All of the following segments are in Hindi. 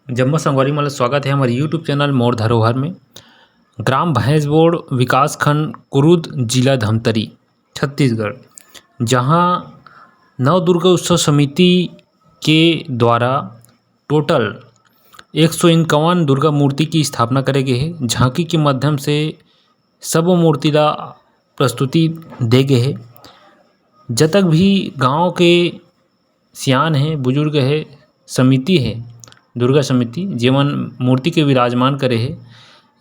जम्मू संगवारी मला स्वागत है हमारे यूट्यूब चैनल मोर धरोहर में। ग्राम भैंसबोड़ विकास खंड कुरुद जिला धमतरी छत्तीसगढ़, जहां नव दुर्गा उत्सव समिति के द्वारा टोटल 151 दुर्गा मूर्ति की स्थापना करे गए है। झांकी के माध्यम से सब मूर्ति ला प्रस्तुति दे गए है। जतक भी गांव के सियान है, बुजुर्ग है, समिति है दुर्गा समिति जेमन मूर्ति के विराजमान करे है,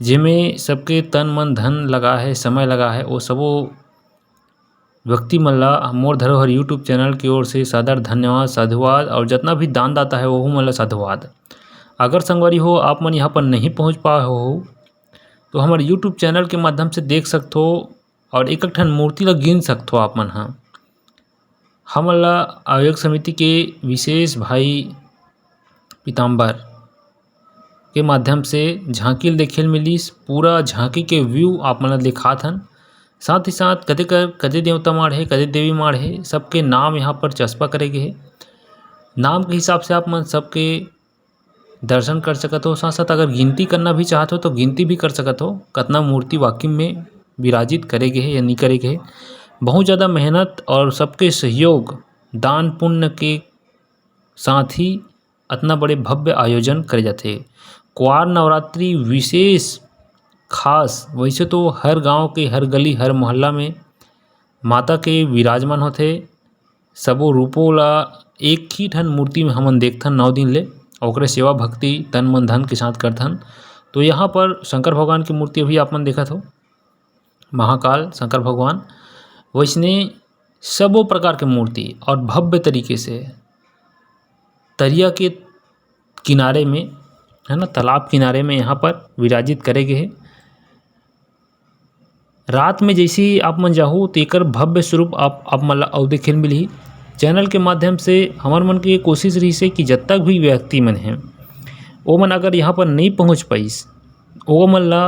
जेमें सबके तन मन धन लगा है, समय लगा है, वो सबो व्यक्ति मन ला मोर धरोहर यूट्यूब चैनल की ओर से सादर धन्यवाद, साधुवाद। और जितना भी दान दाता है वो मन ला साधुवाद। अगर संगवारी हो आप मन यहाँ पर नहीं पहुँच पाए हो तो हमारे यूट्यूब चैनल के माध्यम से देख सकते हो और एक ठन मूर्ति ला गिन सकते हो आप मन। हाँ, हमन ला आयोजक समिति के विशेष भाई पीताम्बर के माध्यम से झांकी देखे मिलिस। पूरा झांकी के व्यू आप मन दिखात हन। साथ ही साथ कदे देवता माड़ है, कदे देवी माड़ है, सबके नाम यहाँ पर चस्पा करे गए है। नाम के हिसाब से आप मन सबके दर्शन कर सकत हो। साथ साथ अगर गिनती करना भी चाहते हो तो गिनती भी कर सकत हो कितना मूर्ति वाकई में विराजित करे गए है या नहीं करे गए। बहुत ज़्यादा मेहनत और सबके सहयोग, दान पुण्य के साथ ही इतना बड़े भव्य आयोजन करे जाते। क्वार नवरात्रि विशेष खास, वैसे तो हर गांव के हर गली हर मोहल्ला में माता के विराजमान होते। सबो रूपों ला एक ही ठन मूर्ति में हमन देखथन 9 दिन ले, और सेवा भक्ति तन मन धन के साथ करथन। तो यहाँ पर शंकर भगवान की मूर्ति भी आप मन देखत हो, महाकाल शंकर भगवान। वैसने सबो प्रकार के मूर्ति और भव्य तरीके से तरिया के किनारे में, है ना, तालाब किनारे में यहाँ पर विराजित करे गए है। रात में जैसे ही आप मन जाहू तो एकर भव्य स्वरूप आप मन ला अउ देखे मिलही। चैनल के माध्यम से हमार मन के कोशिश रही से कि जब तक भी व्यक्ति मन हैं वो मन अगर यहाँ पर नहीं पहुँच पाइस, वो मन ला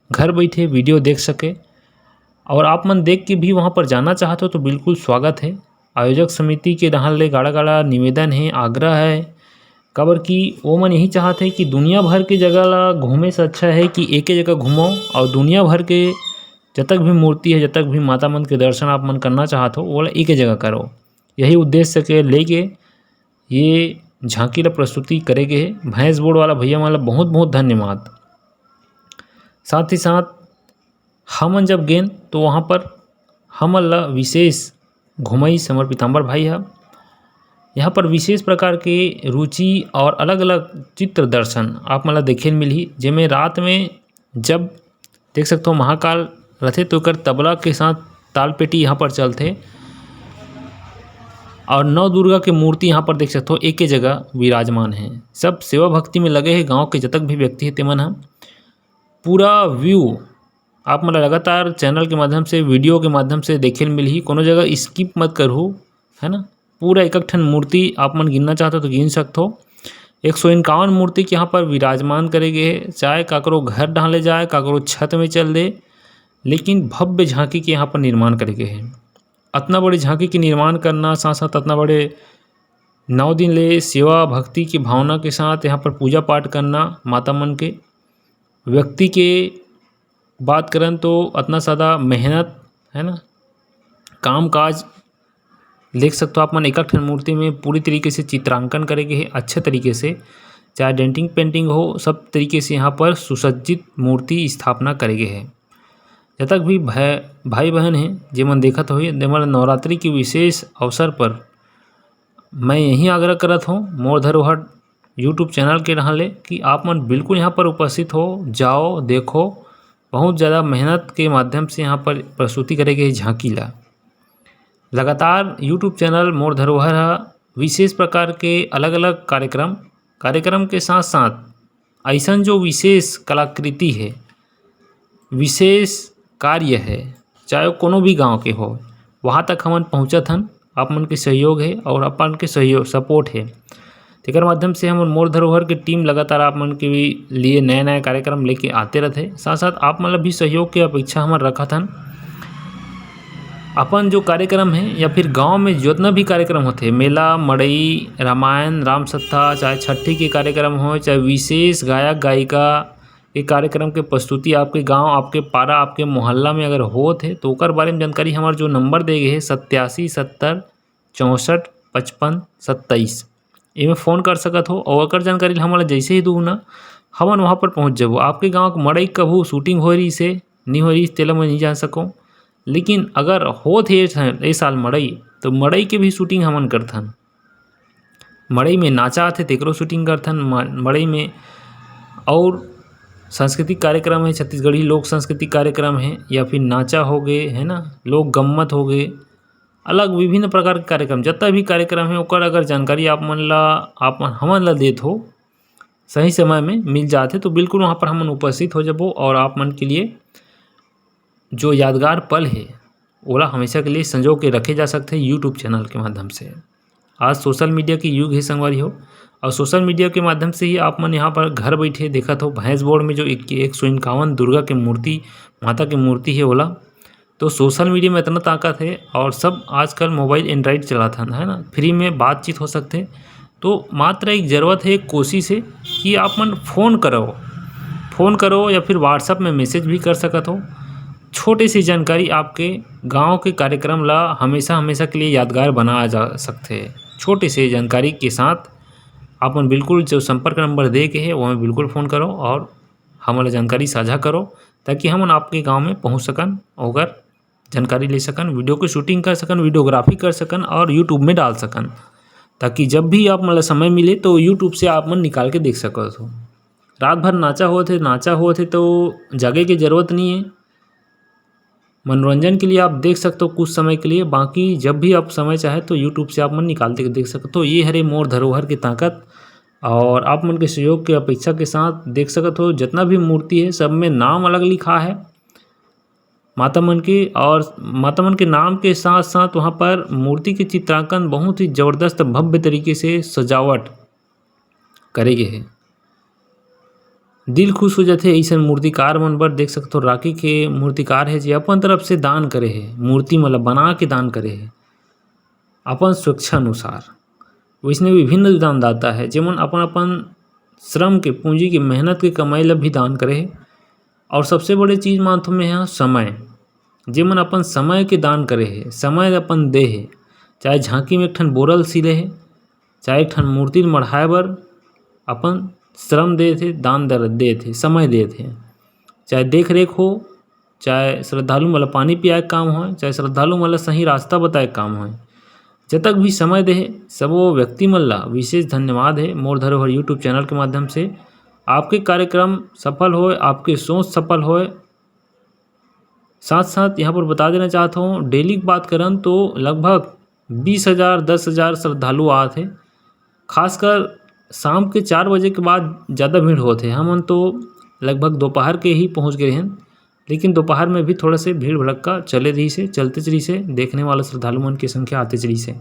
घर बैठे वीडियो देख सके। और आप मन देख के भी वहाँ पर जाना चाहते हो तो बिल्कुल स्वागत है। आयोजक समिति के रहन ले गाड़ा निवेदन है, आग्रह है, काबर कि वो मन यही चाहते हैं कि दुनिया भर के जगह ला घूमे से अच्छा है कि एक ही जगह घूमो और दुनिया भर के जब तक भी मूर्ति है, जब तक भी माता मन के दर्शन आप मन करना चाहते हो वो ला एक ही जगह करो। यही उद्देश्य के लेके ये झांकी ला प्रस्तुति करे गए है। भैंसबोड़ वाला भैया मन ला बहुत बहुत धन्यवाद। साथ ही साथ हमन जब गेन तो वहाँ पर हमन ला विशेष घुमाई समर पीताम्बर भाई है। यहाँ पर विशेष प्रकार के रुचि और अलग अलग चित्र दर्शन आप मन ला देखे मिलही। जेमें रात में जब देख सकते हो महाकाल रथे तो कर तबला के साथ ताल पेटी यहाँ पर चलते और 9 दुर्गा के मूर्ति यहाँ पर देख सकते हो एक ही जगह विराजमान है। सब सेवा भक्ति में लगे हैं। गांव के जतक भी व्यक्ति है तेमन हम पूरा व्यू आप मन लगातार चैनल के माध्यम से, वीडियो के माध्यम से देखे मिलही। कोनो जगह स्किप मत करू, है ना। पूरा एक ठन मूर्ति आप मन गिनना चाहते हो तो गिन सकते हो। 151 मूर्ति के यहाँ पर विराजमान करे गए, चाहे काकरो घर ढाले जाए, काकरो छत में चल दे, लेकिन भव्य झांकी के यहाँ पर निर्माण करे गए हैं। इतना बड़ी झांकी के निर्माण करना, साथ साथ इतना बड़े 9 दिन ले सेवा भक्ति की भावना के साथ यहाँ पर पूजा पाठ करना, माता मन के व्यक्ति के बात करें तो इतना ज़्यादा मेहनत, है ना, काम काज देख सकते हो आप मन। एक ठन मूर्ति में पूरी तरीके से चित्रांकन करेंगे है अच्छे तरीके से, चाहे डेंटिंग पेंटिंग हो, सब तरीके से यहाँ पर सुसज्जित मूर्ति स्थापना करेंगे है। जब तक भी भाई बहन हैं जेमन देखत हो नवरात्रि के विशेष अवसर पर मैं यही आग्रह करत हूँ मोर धरोहर यूट्यूब चैनल के रहन ले कि आप मन बिल्कुल यहाँ पर उपस्थित हो, जाओ देखो। बहुत ज़्यादा मेहनत के माध्यम से यहाँ पर प्रस्तुति करे गई झांकी ला। लगातार यूट्यूब चैनल मोर धरोहर विशेष प्रकार के अलग अलग कार्यक्रम के साथ साथ ऐसा जो विशेष कलाकृति है, विशेष कार्य है, चाहे कोनो भी गांव के हो, वहाँ तक हमन पहुँचत हन। आप मन के सहयोग है और अपन के सहयोग सपोर्ट है। तेकर माध्यम से हम मोर धरोहर के टीम लगातार आप मन के लिए नए नए कार्यक्रम लेके आते रहते। साथ साथ आप मन भी सहयोग के अपेक्षा हमन रखत हन। अपन जो कार्यक्रम है या फिर गांव में जितना भी कार्यक्रम होते, मेला, मड़ई, रामायण, राम सत्ता, चाहे छठी के कार्यक्रम हो, चाहे विशेष गायक गायिका के कार्यक्रम के प्रस्तुति आपके गांव, आपके पारा, आपके मोहल्ला में अगर होत है तो ओकर बारे में जानकारी हमार जो नंबर दे गए है 8770645527, इमें फ़ोन कर सकत हो। और अगर जानकारी हमारा जैसे ही दूँ ना हमन वहाँ पर पहुँच जाबो। आपके गाँव के मड़ई कभू शूटिंग हो रही से नहीं हो रही तेला मैं नहीं जान सकूँ, लेकिन अगर होत है ए साल मड़ई तो मड़ई के भी शूटिंग हमन करथन। मड़ई में नाचा आथे तेकरो शूटिंग करथन मड़ई में। और सांस्कृतिक कार्यक्रम है, छत्तीसगढ़ी लोक सांस्कृतिक कार्यक्रम है या फिर नाचा हो गए है ना, लोक गम्मत हो गए, अलग विभिन्न प्रकार के कार्यक्रम जितना भी कार्यक्रम है ओकर अगर जानकारी आप हमन ला देत हो सही समय में मिल जाते तो बिल्कुल वहाँ पर हमन उपस्थित हो जाबो। और आप मन के लिए जो यादगार पल है ओला हमेशा के लिए संजो के रखे जा सकते हैं यूट्यूब चैनल के माध्यम से। आज सोशल मीडिया की युग है संगवारी हो, और सोशल मीडिया के माध्यम से ही आप मन यहाँ पर घर बैठे देखत हो भैंस बोर्ड में जो 151 दुर्गा के मूर्ति, माता की मूर्ति है ओला। तो सोशल मीडिया में इतना ताकत है और सब आजकल मोबाइल एंड्रॉइड चलाता है ना, फ्री में बातचीत हो सकते। तो मात्र एक ज़रूरत है, कोशिश है कि आप मन फ़ोन करो या फिर व्हाट्सएप में मैसेज भी कर सकत हो। छोटी सी जानकारी आपके गांव के कार्यक्रम ला हमेशा के लिए यादगार बना जा सकते हैं। छोटी सी जानकारी के साथ आपन बिल्कुल जो संपर्क नंबर दे के है वो में बिल्कुल फ़ोन करो और हमारा जानकारी साझा करो ताकि हम आपके गांव में पहुंच सकन और जानकारी ले सकन, वीडियो की शूटिंग कर सकन, वीडियोग्राफी कर सकन और यूट्यूब में डाल सकन, ताकि जब भी आप मतलब समय मिले तो यूट्यूब से आप मन निकाल के देख सको हो। रात भर नाचा हुआ थे तो जागे की ज़रूरत नहीं है। मनोरंजन के लिए आप देख सकते हो कुछ समय के लिए, बाकी जब भी आप समय चाहे तो यूट्यूब से आप मन निकालते देख सकते हो। ये हरे मोर धरोहर की ताकत और आप मन के सहयोग के अपेक्षा के साथ देख सकते हो जितना भी मूर्ति है सब में नाम अलग लिखा है माता मन के, और माता मन के नाम के साथ साथ वहाँ पर मूर्ति के चित्रांकन बहुत ही ज़बरदस्त भव्य तरीके से सजावट करे गए है। दिल खुश हो जाते ऐसा मूर्तिकार मन बर देख सकते हो। राखी के मूर्तिकार है जो अपन तरफ से दान करे है, मूर्ति मतलब बना के दान करे है अपन स्वेच्छानुसार। वैसने विभिन्न दानदाता है जेमन अपन श्रम के पूंजी की मेहनत के कमाई ला भी दान करे है। और सबसे बड़ी चीज़ मानथो में है समय, जेमन अपन समय के दान करे है, समय अपन दे है, चाहे झांकी में एक ठन बोरल सिले है, चाहे एक ठन मूर्ति मढ़ाए बर अपन श्रम दे थे, दान दे थे, समय दे थे, चाहे देख रेख हो, चाहे श्रद्धालु मतलब पानी पियाए काम हो, चाहे श्रद्धालु मतलब सही रास्ता बताए काम हो, जब तक भी समय दे सब वो व्यक्ति मल्ला विशेष धन्यवाद है। मोर धरोहर यूट्यूब चैनल के माध्यम से आपके कार्यक्रम सफल होए, आपके सोच सफल होए। साथ साथ यहाँ पर बता देना चाहता हूँ डेली की बात करन तो लगभग 20,000 10,000 श्रद्धालु आते हैं। खासकर शाम के 4 बजे के बाद ज़्यादा भीड़ होते हैं। हमन तो लगभग दोपहर के ही पहुंच गए हैं, लेकिन दोपहर में भी थोड़ा से भीड़ भड़क्का चलते रही से देखने वाले श्रद्धालु मन की संख्या आते रही से।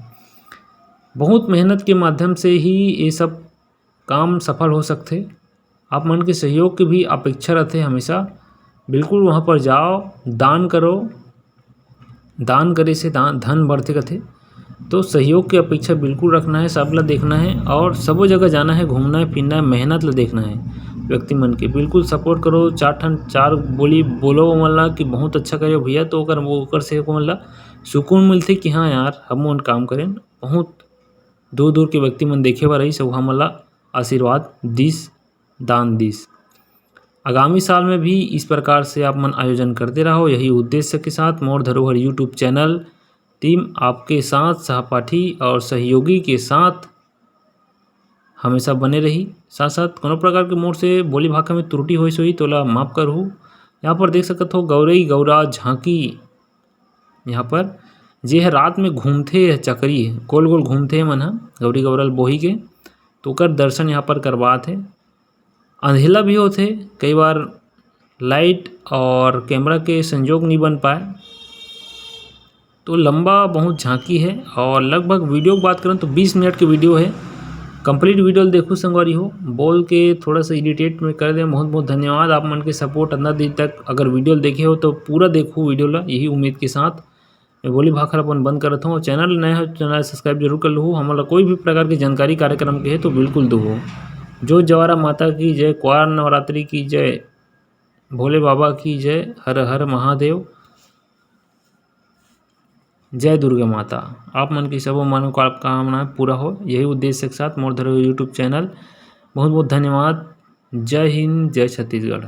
बहुत मेहनत के माध्यम से ही ये सब काम सफल हो सकते। आप मन के सहयोग की भी अपेक्षा रहते हमेशा। बिल्कुल वहाँ पर जाओ, दान करो, दान करे से धन बढ़ते रहते। तो सहयोग की अपेक्षा बिल्कुल रखना है, सबला देखना है और सबो जगह जाना है, घूमना है, फिरना है, मेहनत ला देखना है व्यक्ति मन के। बिल्कुल सपोर्ट करो। 4 बोली बोलो मतलब कि बहुत अच्छा करे भैया, तो ओकर से मतलब सुकून मिलते कि हाँ यार हम उन काम करें। बहुत दूर दूर के व्यक्ति मन देखे बर रही सब हमला आशीर्वाद दिस, दान दिस। आगामी साल में भी इस प्रकार से आप मन आयोजन करते रहो। यही उद्देश्य के साथ मोर धरोहर यूट्यूब चैनल टीम आपके साथ सहपाठी और सहयोगी के साथ हमेशा बने रही। साथ साथ कोनो प्रकार के मोर से बोली भाषा में त्रुटि होई तो ला माफ़ करहूँ। यहाँ पर देख सकते हो गौरई गौरा झांकी, यहाँ पर जे है रात में घूमते चक्री गोल गोल घूमते मन ह गौरी गौरल बोही के, तो ओकर दर्शन यहाँ पर करवाते। अंधेला भी होते, कई बार लाइट और कैमरा के संजोग नहीं बन पाए, तो लंबा बहुत झांकी है। और लगभग वीडियो की बात करें तो 20 मिनट की वीडियो है। कंप्लीट वीडियो देखो संगवारी हो, बोल के थोड़ा सा इरिटेट में कर दें। बहुत बहुत धन्यवाद आप मन के सपोर्ट अंदर दिन तक अगर वीडियो देखे हो तो पूरा देखो वीडियो ला, यही उम्मीद के साथ। मैं बोली भाखर अपन बंद करत हूँ। चैनल नया हो चैनल सब्सक्राइब जरूर कर लूँ। हमारा कोई भी प्रकार की जानकारी कार्यक्रम के है तो बिल्कुल दो। जो जवारा माता की जय, क्वार नवरात्रि की जय, भोले बाबा की जय, हर हर महादेव, जय दुर्गा माता। आप मन की सबों मनोकामनाएं पूरा हो, यही उद्देश्य के साथ मोर धरो यूट्यूब चैनल। बहुत बहुत धन्यवाद। जय हिंद, जय छत्तीसगढ़।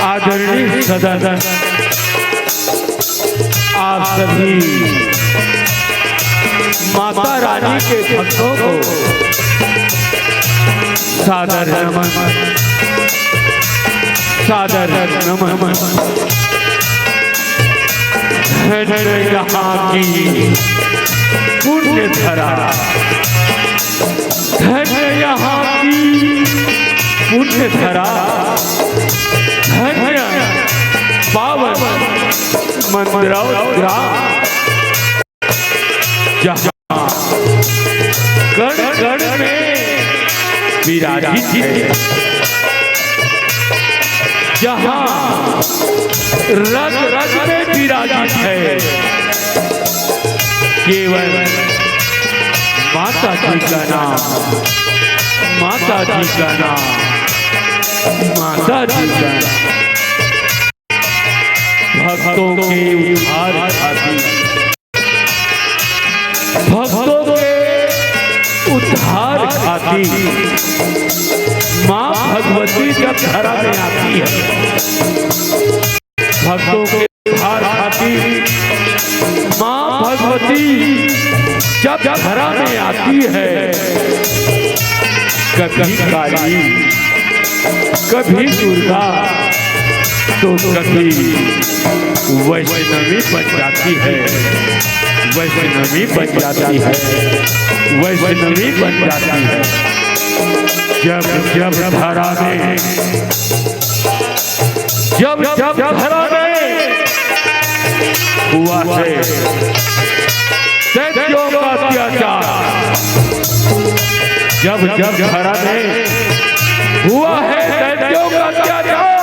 आदरणीय सदन, आप सभी माता रानी के भक्तों को सादर नमन, सादर नमन। यहाँ की पुण्य धरा, यहाँ की पुण्य धरा, पावन मंदिराव ग्राम, जहाँ कण कण में विराजित है, जहाँ रग रग में विराजित है। केवल माता जी का नाम, माता जी का नाम, माता जी का नाम। भक्तों के उद्धार खातिर, भक्तों के उद्धार खातिर माँ भगवती जब धरा में आती है, भक्तों के उद्धार खातिर माँ भगवती जब धरा में आती है, कभी काली, कभी दुर्गा, तो कभी वैष्णवी बन जाती है, वैष्णवी बन जाती है, वैष्णवी बन जाती है। जब जब धरा में, जब जब धरा में हुआ है दैत्यों का अत्याचार, जब जब धरा में हुआ है दैत्यों का अत्याचार,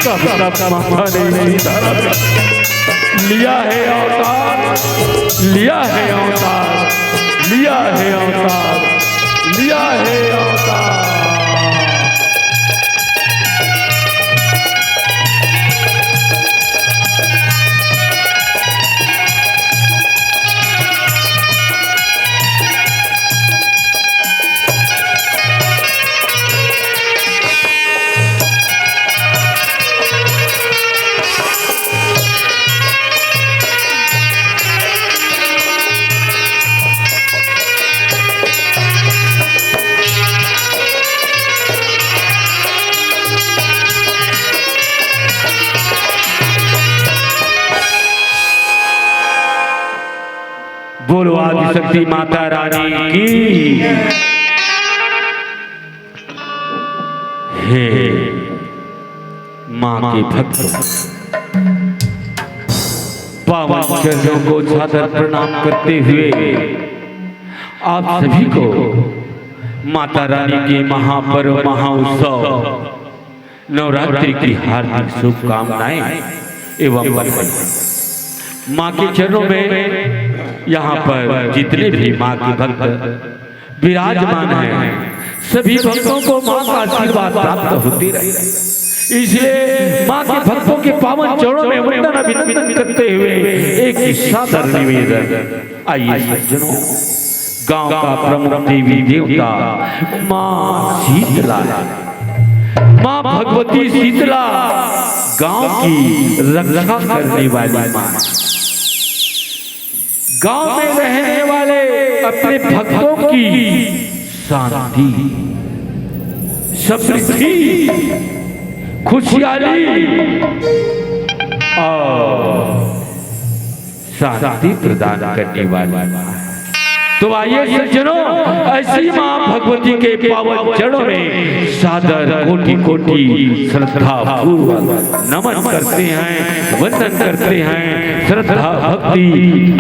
तब तब माता ने धरा लिया है अवतार, लिया है अवतार, लिया है अवतार, लिया है अवतार। बोलो आदिशक्ति माता रानी की। हे मां के भक्तों, पावन चरणों को सादर प्रणाम करते हुए आप सभी को माता रानी के महापर्व महाउत्सव नवरात्रि की हार्दिक शुभकामनाएं एवं बधाई। माँ के चरणों में यहाँ पर जितने भी माँ के भक्त विराजमान हैं, सभी भक्तों को माँ का आशीर्वाद प्राप्त होते रहे। इसलिए माँ के भक्तों के पावन चरणों में वंदन अभिनंदन करते हुए एक सादर निवेदन। आइए सज्जनों, गांव का प्रमुख देवी देवता माँ शीतला है। माँ भगवती शीतला गांव की रक्षा करने वाली माँ, गांव में रहने वाले अपने भक्तों की शांति, समृद्धि, खुशहाली और शांति प्रदान करने वाली माँ। तो आइए सज्जनों, ऐसी माँ भगवती के पावन चरणों में सादर कोटि कोटि श्रद्धा पूर्वक नमन करते हैं, वंदन करते हैं, श्रद्धा भक्ति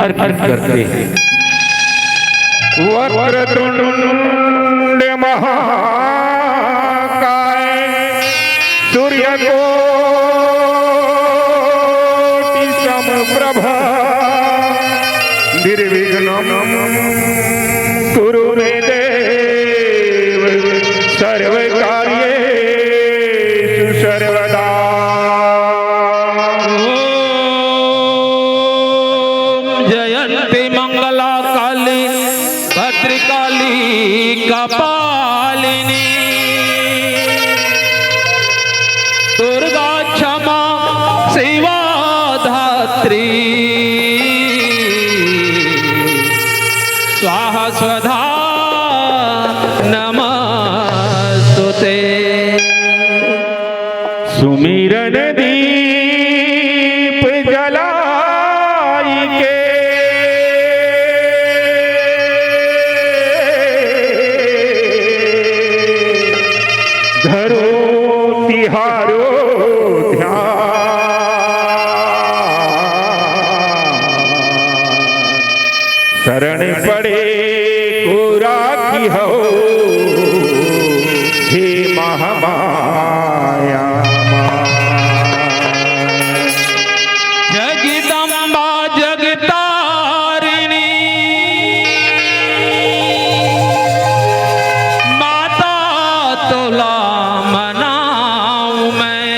अर्पित करते हैं। वक्रतुंड महाकाय सूर्य कोटि समप्रभा निर्विघ्नं कुरु मे देव सर्वकार्येषु सर्वदा। ओम जयंती मंगला काली भद्रकाली कपालिनी दुर्गा क्षमा शिवा धात्री स्वाहा स्वधा नमस्तुते। सुमिरन दीप जलाई के धरो तिहारो ध्यान, शरण पड़े को राखी हो हे महामाया। जगदम्बा जगतारिणी माता तोला मनाऊं मैं,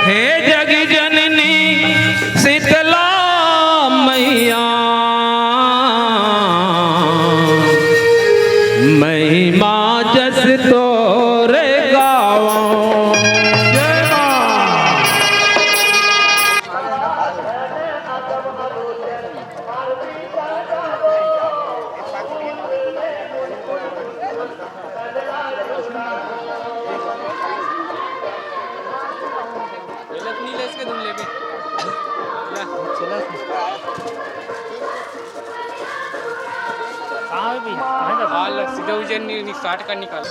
हे जग जननी शीतला मैया महिमा जस तोरे गावों। जय मां। कहाँ भी सीधा उज्जैन स्टार्ट कर निकाल।